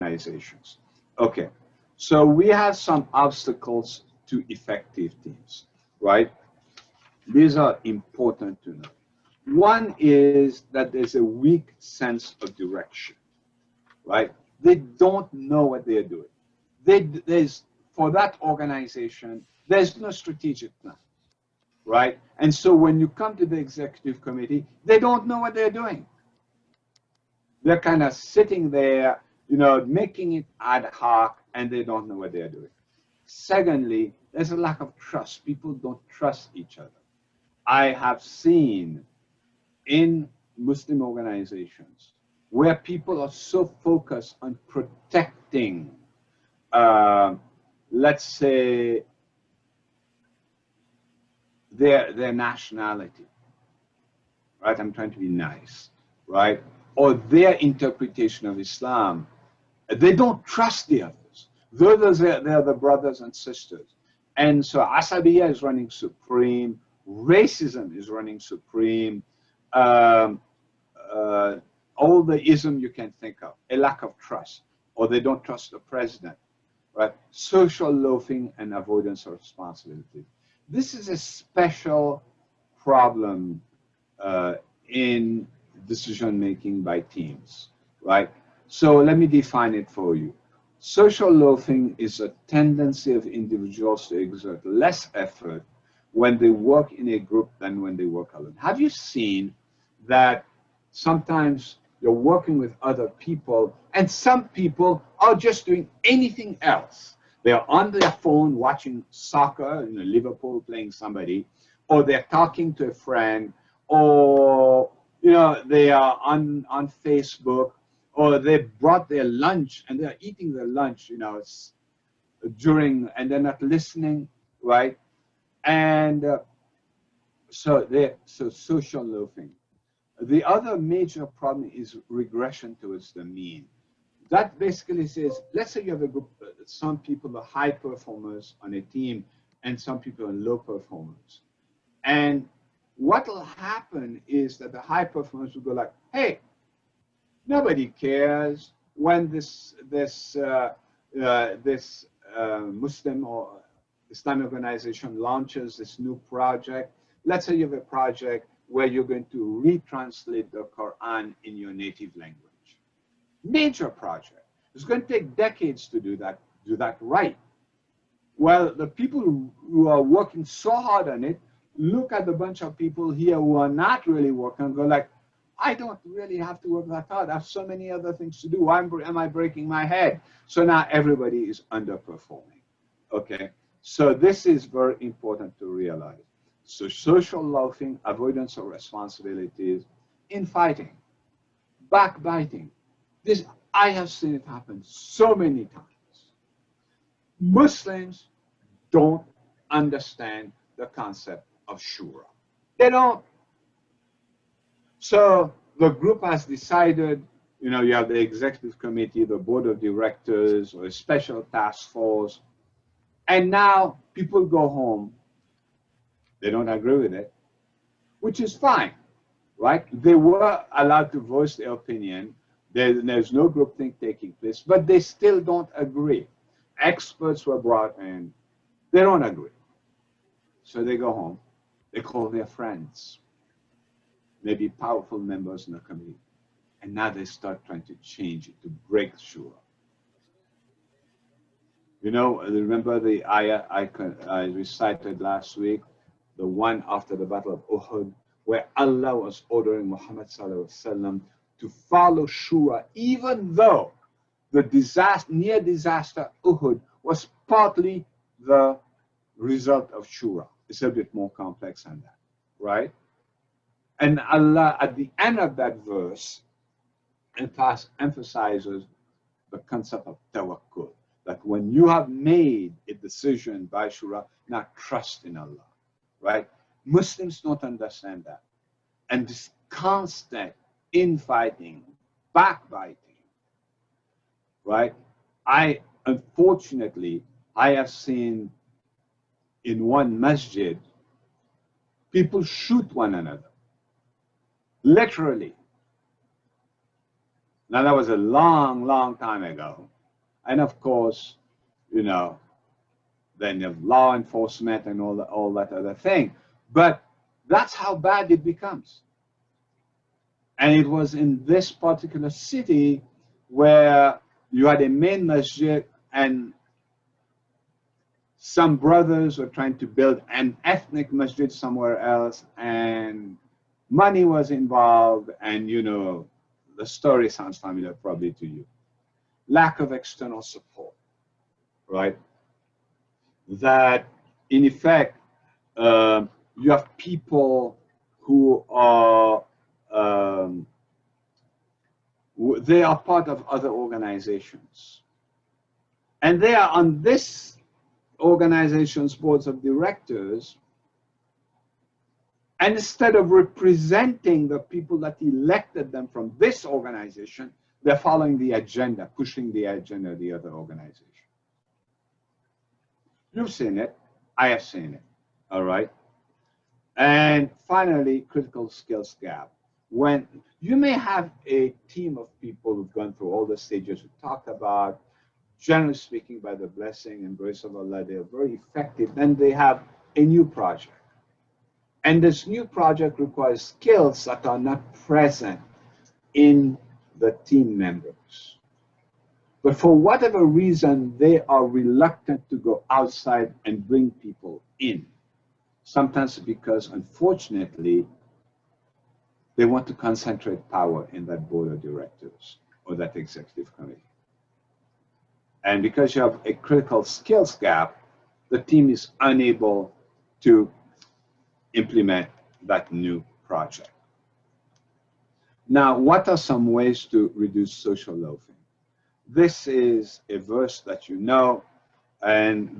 organizations. Okay, so we have some obstacles to effective teams, right? These are important to know. One is that there's a weak sense of direction, right? They don't know what they're doing. There's for that organization, there's no strategic plan, right? And so when you come to the executive committee, they don't know what they're doing. They're kind of sitting there, making it ad hoc, and they don't know what they're doing. Secondly, there's a lack of trust. People don't trust each other. I have seen in Muslim organizations where people are so focused on protecting, let's say, their nationality, right? I'm trying to be nice, right? Or their interpretation of Islam. They don't trust the others. The others, they're the brothers and sisters. And so Asabiya is running supreme, racism is running supreme, all the ism you can think of, a lack of trust, or they don't trust the president, right? Social loafing and avoidance of responsibility. This is a special problem in decision making by teams, right? So let me define it for you. Social loafing is a tendency of individuals to exert less effort when they work in a group than when they work alone. Have you seen that sometimes you're working with other people and some people are just doing anything else? They're on their phone watching soccer, Liverpool playing somebody, or they're talking to a friend, or they are on Facebook, or they brought their lunch and they're eating their lunch, during, and they're not listening, right? And so social loafing. The other major problem is regression towards the mean. That basically says, let's say you have a group, some people are high performers on a team and some people are low performers. And what will happen is that the high performers will go like, hey, nobody cares when this Muslim or Islamic organization launches this new project. Let's say you have a project where you're going to retranslate the Quran in your native language. Major project. It's going to take decades to do that right. Well, the people who are working so hard on it look at the bunch of people here who are not really working and go like, I don't really have to work that hard. I have so many other things to do. Why am I breaking my head? So now everybody is underperforming. Okay, so this is very important to realize. So social loafing, avoidance of responsibilities, infighting, backbiting. This, I have seen it happen so many times. Muslims don't understand the concept of shura. They don't. So the group has decided, you have the executive committee, the board of directors, or a special task force, and now people go home. They don't agree with it, which is fine, right? They were allowed to voice their opinion. There's no groupthink taking place, but they still don't agree. Experts were brought in. They don't agree. So they go home. They call their friends, maybe powerful members in the committee. And now they start trying to change it, to break shura. Remember the ayah I recited last week, the one after the Battle of Uhud, where Allah was ordering Muhammad ﷺ to follow shura, even though the near disaster Uhud was partly the result of shura. It's a bit more complex than that, right? And Allah, at the end of that verse, emphasizes the concept of tawakkul, that when you have made a decision by shura, now trust in Allah, right? Muslims don't understand that. And this constant infighting, backbiting, right? Unfortunately, I have seen in one masjid, people shoot one another, literally. Now, that was a long, long time ago. And of course, you know, then you have law enforcement and all that other thing. But that's how bad it becomes. And it was in this particular city where you had a main masjid, and some brothers were trying to build an ethnic masjid somewhere else, and money was involved, and you know, the story sounds familiar probably to you. Lack of external support, right? That in effect, you have people who are they are part of other organizations, and they are on this organization's boards of directors, and instead of representing the people that elected them from this organization, they're following the agenda, pushing the agenda of the other organization. You've seen it. I have seen it. All right. And finally, critical skills gap. When you may have a team of people who've gone through all the stages we talked about, generally speaking, by the blessing and grace of Allah, they're very effective. Then they have a new project. And this new project requires skills that are not present in the team members. But for whatever reason, they are reluctant to go outside and bring people in. Sometimes because, unfortunately, they want to concentrate power in that board of directors or that executive committee. And because you have a critical skills gap, the team is unable to implement that new project. Now, what are some ways to reduce social loafing? This is a verse that you know, and